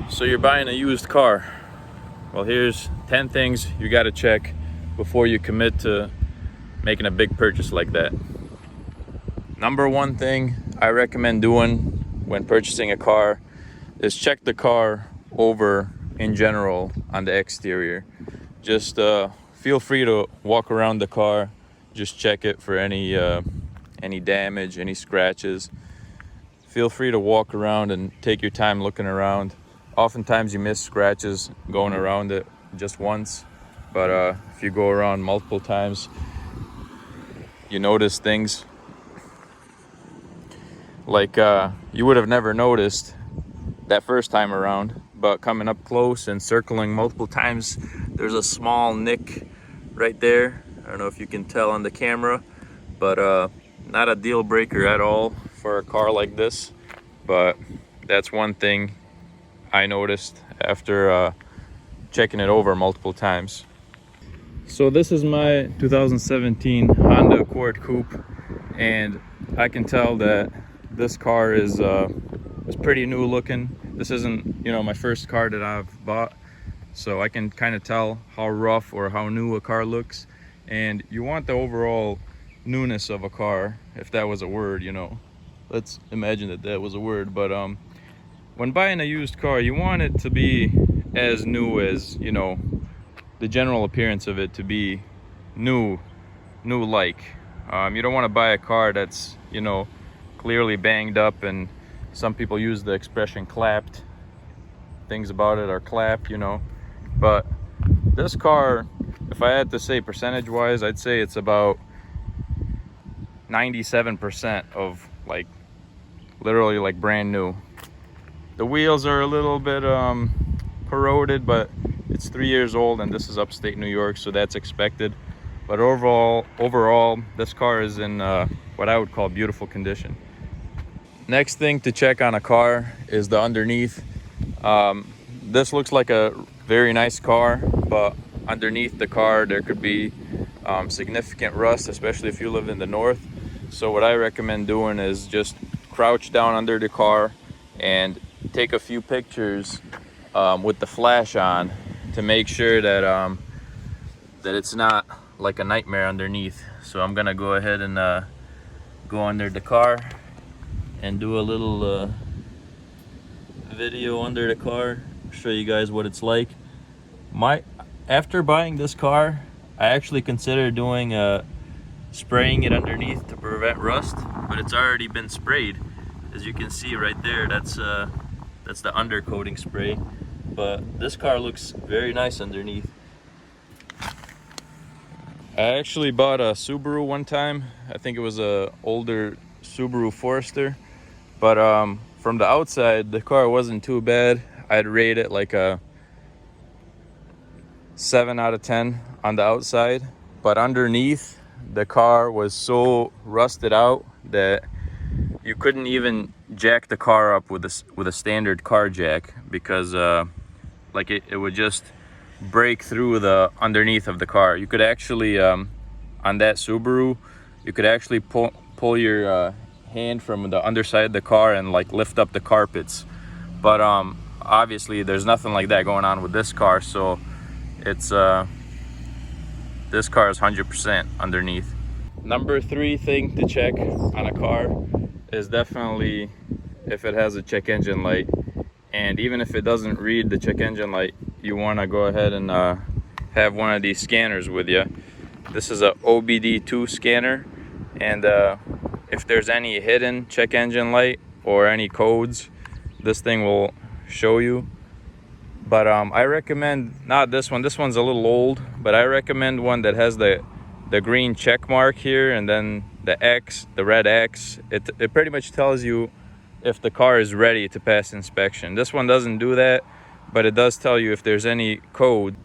So you're buying a used car. Well, here's 10 things you got to check before you commit to making a big purchase like that. Number one thing I recommend doing when purchasing a car is check the car over in general on the exterior. Just feel free to walk around the car, just check it for any damage, any scratches. Feel free to walk around and take your time looking around. Oftentimes you miss scratches going around it just once, but if you go around multiple times, you notice things like you would have never noticed that first time around, but coming up close and circling multiple times, there's a small nick right there. I don't know if you can tell on the camera, but not a deal breaker at all for a car like this, but that's one thing I noticed after checking it over multiple times. So this is my 2017 Honda Accord Coupe, and I can tell that this car is pretty new looking. This isn't, my first car that I've bought, so I can kind of tell how rough or how new a car looks. And you want the overall newness of a car, if that was a word, Let's imagine that was a word, but when buying a used car, you want it to be as new as, the general appearance of it to be new-like. You don't want to buy a car that's, clearly banged up, and some people use the expression clapped. Things about it are clapped, But this car, if I had to say percentage-wise, I'd say it's about 97% of literally brand new. The wheels are a little bit corroded, but it's 3 years old, and this is upstate New York, so that's expected. But overall, this car is in what I would call beautiful condition. Next thing to check on a car is the underneath. This looks like a very nice car, but underneath the car there could be significant rust, especially if you live in the north. So what I recommend doing is just crouch down under the car and take a few pictures with the flash on to make sure that that it's not like a nightmare underneath. So I'm gonna go ahead and go under the car and do a little video under the car, show you guys what it's like. After buying this car, I actually considered doing spraying it underneath to prevent rust, but it's already been sprayed. As you can see right there, that's the undercoating spray. But this car looks very nice underneath. I actually bought a Subaru one time. I think it was a older Subaru Forester, but from the outside the car wasn't too bad. I'd rate it like a 7 out of 10 on the outside, but underneath the car was so rusted out that you couldn't even jack the car up with a standard car jack, because it would just break through the underneath of the car. You could actually on that Subaru, you could actually pull your hand from the underside of the car and lift up the carpets, but obviously there's nothing like that going on with this car. So it's this car is 100% underneath. Number 3 thing to check on a car is definitely if it has a check engine light. And even if it doesn't read the check engine light, you want to go ahead and have one of these scanners with you. This is a OBD2 scanner, and if there's any hidden check engine light or any codes, this thing will show you. But I recommend not this one. This one's a little old, but I recommend one that has the green check mark here, and then the X, the red X. It pretty much tells you if the car is ready to pass inspection. This one doesn't do that, but it does tell you if there's any code.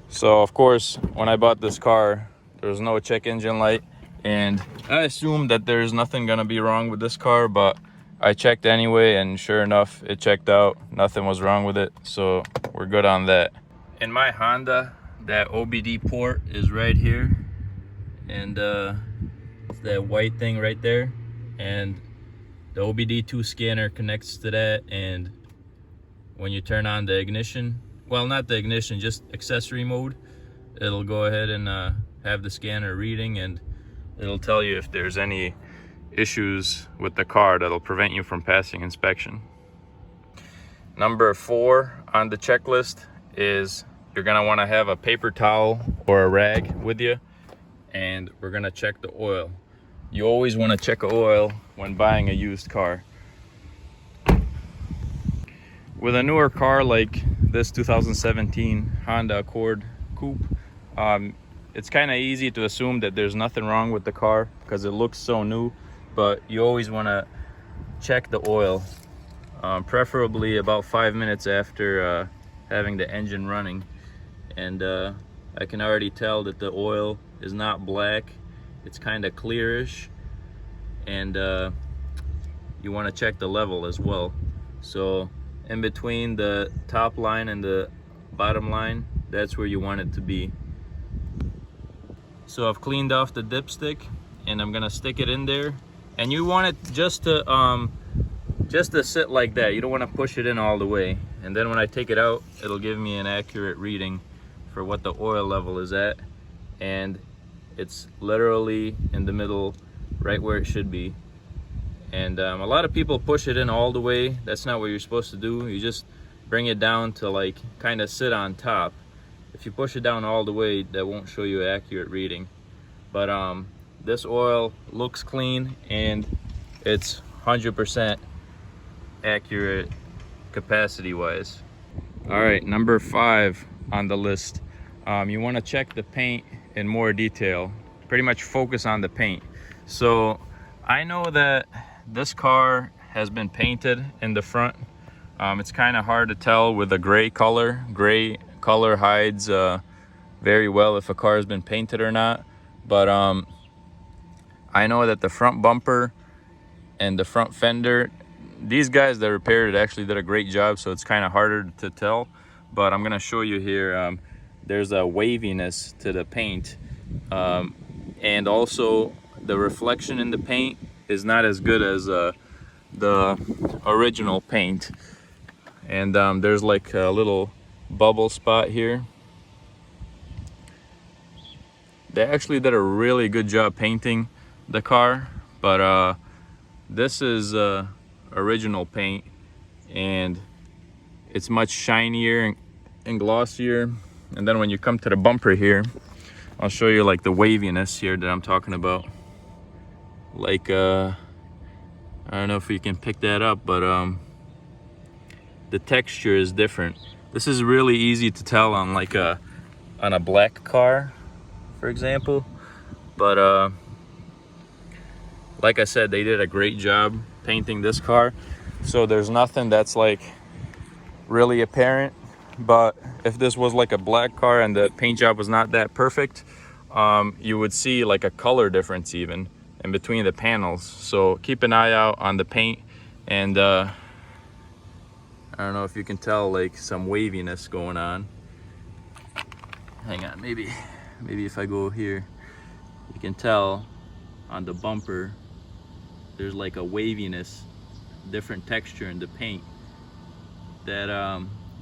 So of course, when I bought this car, there was no check engine light, and I assumed that there's nothing gonna be wrong with this car, but I checked anyway, and sure enough, it checked out. Nothing was wrong with it, so we're good on that. In my Honda, that OBD port is right here, and it's that white thing right there, and the OBD2 scanner connects to that, and when you turn on the ignition, well, not the ignition, just accessory mode, it'll go ahead and have the scanner reading, and it'll tell you if there's any issues with the car that'll prevent you from passing inspection. Number 4 on the checklist is you're gonna wanna have a paper towel or a rag with you, and we're gonna check the oil. You always wanna check oil when buying a used car. With a newer car like this 2017 Honda Accord Coupe, it's kind of easy to assume that there's nothing wrong with the car because it looks so new, but you always want to check the oil, preferably about 5 minutes after having the engine running. And I can already tell that the oil is not black, it's kind of clearish, and you want to check the level as well. So in between the top line and the bottom line, that's where you want it to be. So I've cleaned off the dipstick and I'm gonna stick it in there, and you want it just to sit like that. You don't want to push it in all the way, and then when I take it out, it'll give me an accurate reading for what the oil level is at, and it's literally in the middle, right where it should be. And a lot of people push it in all the way. That's not what you're supposed to do. You just bring it down to like kind of sit on top. If you push it down all the way, that won't show you an accurate reading. But this oil looks clean and it's 100% accurate capacity wise. All right, number 5 on the list. You want to check the paint in more detail. Pretty much focus on the paint. So I know that this car has been painted in the front. It's kind of hard to tell with the gray color. Gray color hides very well if a car has been painted or not. But I know that the front bumper and the front fender, these guys that repaired it actually did a great job, so it's kind of harder to tell. But I'm gonna show you here, there's a waviness to the paint, and also the reflection in the paint is not as good as the original paint. And there's like a little bubble spot here. They actually did a really good job painting the car, but this is original paint, and it's much shinier and glossier. And then when you come to the bumper here, I'll show you like the waviness here that I'm talking about. Like I don't know if you can pick that up, but the texture is different. This is really easy to tell on like on a black car, for example. But like I said, they did a great job painting this car, so there's nothing that's like really apparent. But if this was like a black car and the paint job was not that perfect, you would see like a color difference even in between the panels. So keep an eye out on the paint, and I don't know if you can tell like some waviness going on. Hang on, maybe if I go here, you can tell on the bumper there's like a waviness, different texture in the paint.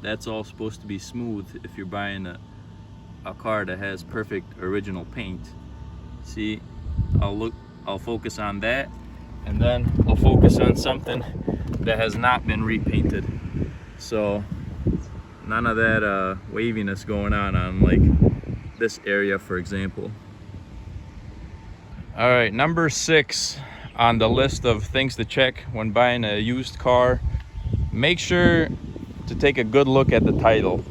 That's all supposed to be smooth if you're buying a car that has perfect original paint. See, I'll focus on that, and then I'll focus on something that has not been repainted. So none of that waviness going on like this area, for example. All right, number 6 on the list of things to check when buying a used car. Make sure to take a good look at the title.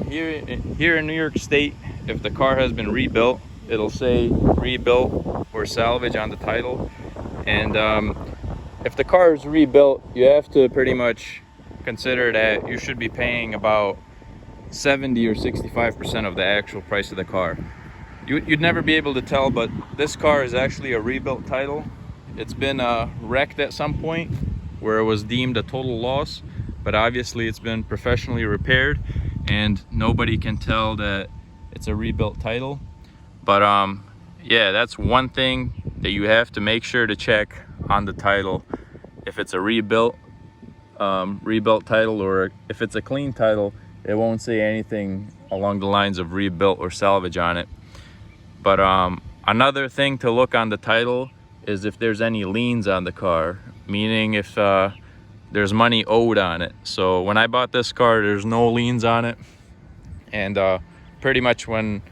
Here in New York State, if the car has been rebuilt, it'll say rebuilt or salvage on the title. And if the car is rebuilt, you have to pretty much consider that you should be paying about 70 or 65% of the actual price of the car. You'd never be able to tell, but this car is actually a rebuilt title. It's been wrecked at some point where it was deemed a total loss, but obviously it's been professionally repaired and nobody can tell that it's a rebuilt title. But yeah, that's one thing that you have to make sure to check on the title. If it's a rebuilt rebuilt title, or if it's a clean title, it won't say anything along the lines of rebuilt or salvage on it. But another thing to look on the title is if there's any liens on the car, meaning if there's money owed on it. So when I bought this car, there's no liens on it, and pretty much when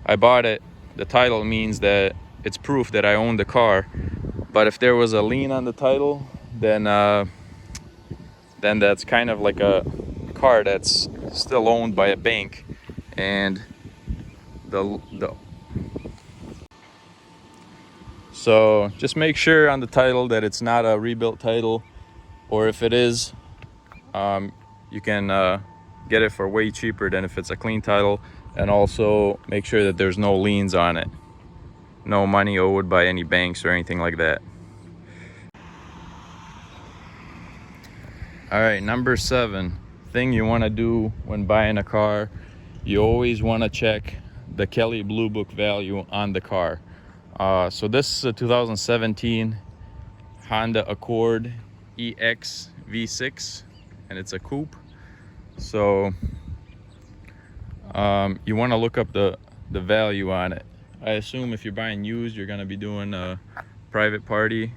I bought it, the title means that it's proof that I own the car. But if there was a lien on the title, then that's kind of like a car that's still owned by a bank, and so just make sure on the title that it's not a rebuilt title, or if it is, you can get it for way cheaper than if it's a clean title. And also make sure that there's no liens on it, no money owed by any banks or anything like that. All right, number 7 thing you want to do when buying a car, you always want to check the Kelley Blue Book value on the car. So this is a 2017 Honda Accord EX V6, and it's a coupe. So you want to look up the value on it. I assume if you're buying used, you're going to be doing a private party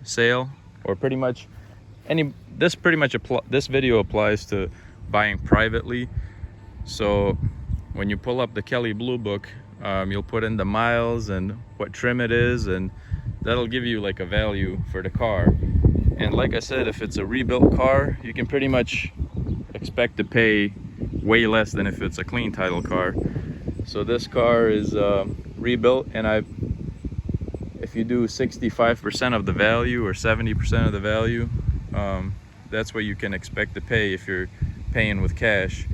sale, or pretty much this video applies to buying privately. So when you pull up the Kelley Blue Book, you'll put in the miles and what trim it is, and that'll give you like a value for the car. And like I said, if it's a rebuilt car, you can pretty much expect to pay way less than if it's a clean title car. So this car is rebuilt, and if you do 65% of the value or 70% of the value, that's what you can expect to pay if you're paying with cash.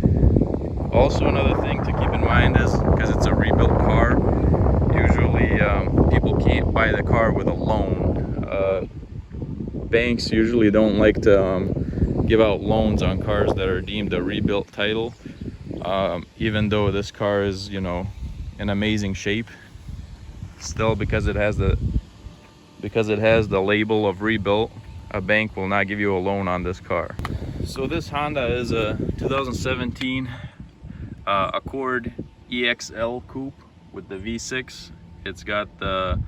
Also, another thing to keep in mind is, because it's a rebuilt car, usually people can't buy the car with a loan. Banks usually don't like to give out loans on cars that are deemed a rebuilt title, even though this car is, in amazing shape. Still, because it has the label of rebuilt, a bank will not give you a loan on this car. So this Honda is a 2017 Accord EXL Coupe with the V6. It's got the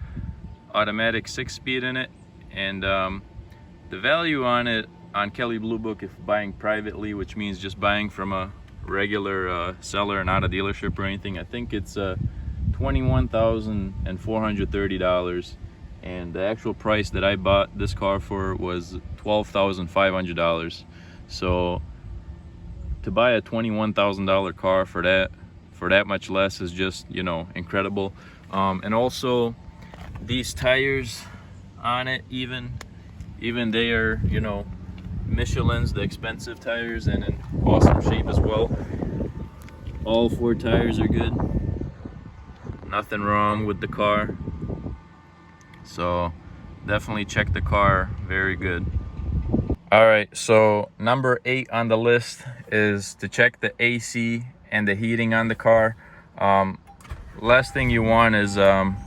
automatic 6-speed in it, and the value on it on Kelley Blue Book, if buying privately, which means just buying from a regular seller, not a dealership or anything, I think it's $21,430, and the actual price that I bought this car for was $12,500. So to buy a $21,000 car for that much less is just, incredible. And also these tires on it, even they are, Michelin's, the expensive tires, and in awesome shape as well. All 4 tires are good, nothing wrong with the car. So definitely check the car, very good. All right, so number 8 on the list is to check the AC and the heating on the car. Last thing you want is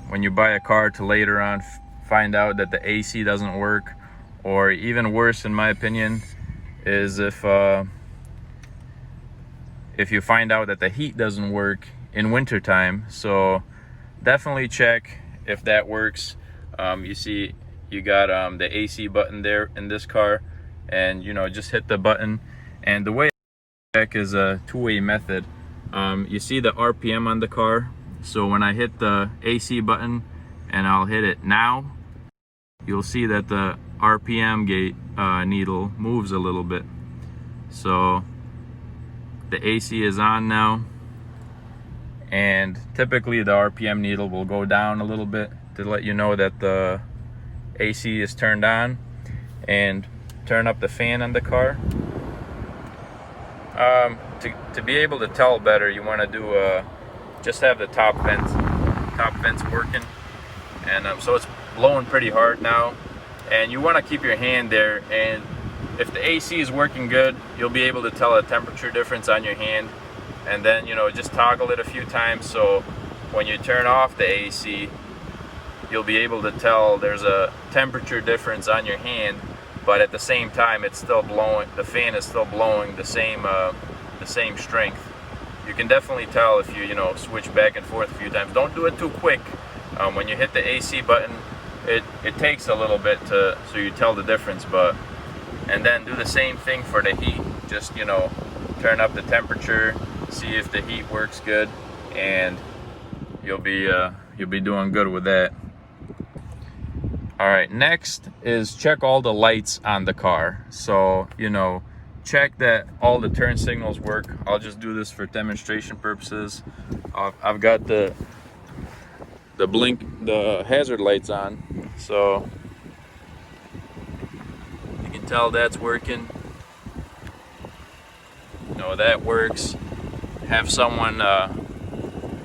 when you buy a car to later on find out that the AC doesn't work, or even worse, in my opinion, is if you find out that the heat doesn't work in wintertime. So definitely check if that works. You see you got the AC button there in this car, and just hit the button. And the way I check is a 2-way method. You see the RPM on the car, so when I hit the AC button and I'll hit it now, you'll see that the RPM gate needle moves a little bit. So the AC is on now, and typically the RPM needle will go down a little bit to let you know that the AC is turned on. And turn up the fan on the car. To be able to tell better, you want to do just have the top vents working, and so it's blowing pretty hard now, and you want to keep your hand there, and if the AC is working good, you'll be able to tell a temperature difference on your hand. And then just toggle it a few times, so when you turn off the AC, you'll be able to tell there's a temperature difference on your hand. but at the same time it's still blowing, the fan is still blowing the same strength. You can definitely tell if you switch back and forth a few times. Don't do it too quick. When you hit the AC button, it takes a little bit so you tell the difference. And then do the same thing for the heat. Just turn up the temperature, see if the heat works good, and you'll be doing good with that. All right, next is check all the lights on the car. So check that all the turn signals work. I'll just do this for demonstration purposes. I've got the hazard lights on, so you can tell that's working. That works. Have someone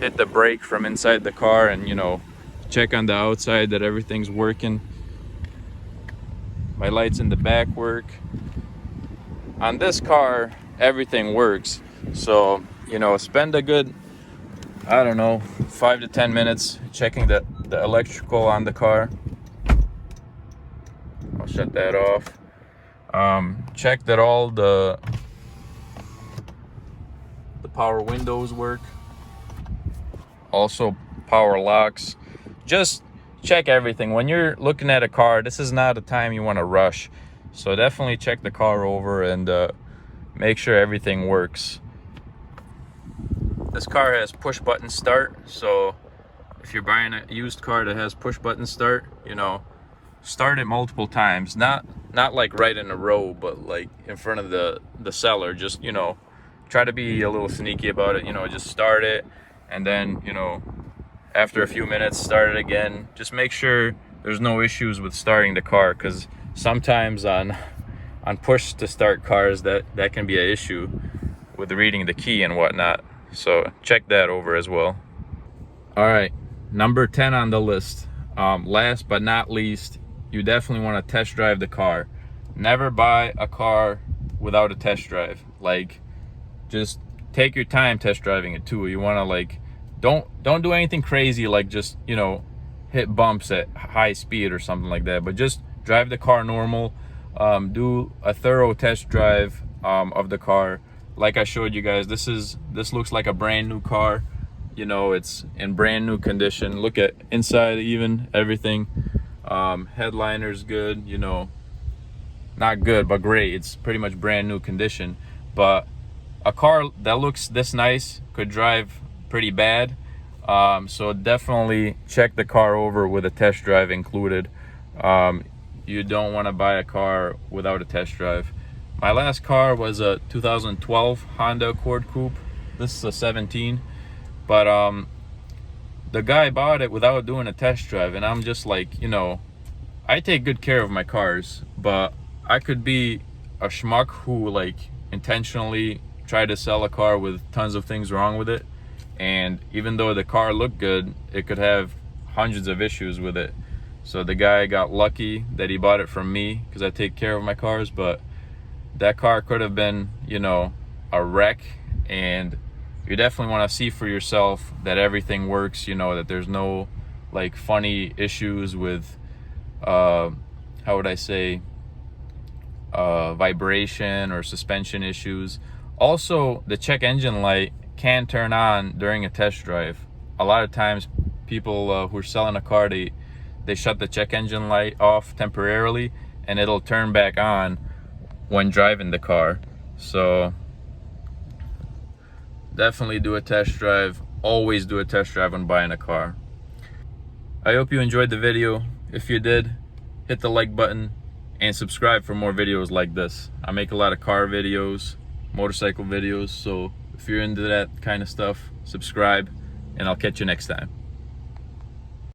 hit the brake from inside the car and check on the outside that everything's working. My lights in the back work. On this car, everything works. So, spend a good, I don't know, 5 to 10 minutes checking the electrical on the car. I'll shut that off. Check that all the power windows work. Also, power locks. Just check everything. When you're looking at a car, this is not a time you want to rush. So definitely check the car over and make sure everything works. This car has push button start, so if you're buying a used car that has push button start, start it multiple times. Not like right in a row, but like in front of the seller. Just try to be a little sneaky about it. Just start it, and then after a few minutes start it again. Just make sure there's no issues with starting the car, because sometimes on push to start cars that can be an issue with reading the key and whatnot. So check that over as well. All right, number 10 on the list, last but not least, you definitely want to test drive the car. Never buy a car without a test drive. Like, just take your time test driving it too. You want to don't do anything crazy, like just hit bumps at high speed or something like that, but just drive the car normal. Do a thorough test drive of the car. Like I showed you guys, this looks like a brand new car. It's in brand new condition. Look at inside, even everything. Headliner's good, not good but great. It's pretty much brand new condition. But a car that looks this nice could drive pretty bad. So definitely check the car over with a test drive included. You don't want to buy a car without a test drive. My last car was a 2012 Honda Accord Coupe. This is a 17, but the guy bought it without doing a test drive, and I'm just like, I take good care of my cars, but I could be a schmuck who intentionally try to sell a car with tons of things wrong with it. And even though the car looked good, it could have hundreds of issues with it. So the guy got lucky that he bought it from me, because I take care of my cars. But that car could have been, a wreck. And you definitely want to see for yourself that everything works, that there's no funny issues with, how would I say, vibration or suspension issues. Also, the check engine light can turn on during a test drive. A lot of times people who are selling a car, they shut the check engine light off temporarily, and it'll turn back on when driving the car. So definitely do a test drive. Always do a test drive when buying a car. I hope you enjoyed the video. If you did, hit the like button and subscribe for more videos like this. I make a lot of car videos, motorcycle videos, so if you're into that kind of stuff, subscribe, and I'll catch you next time.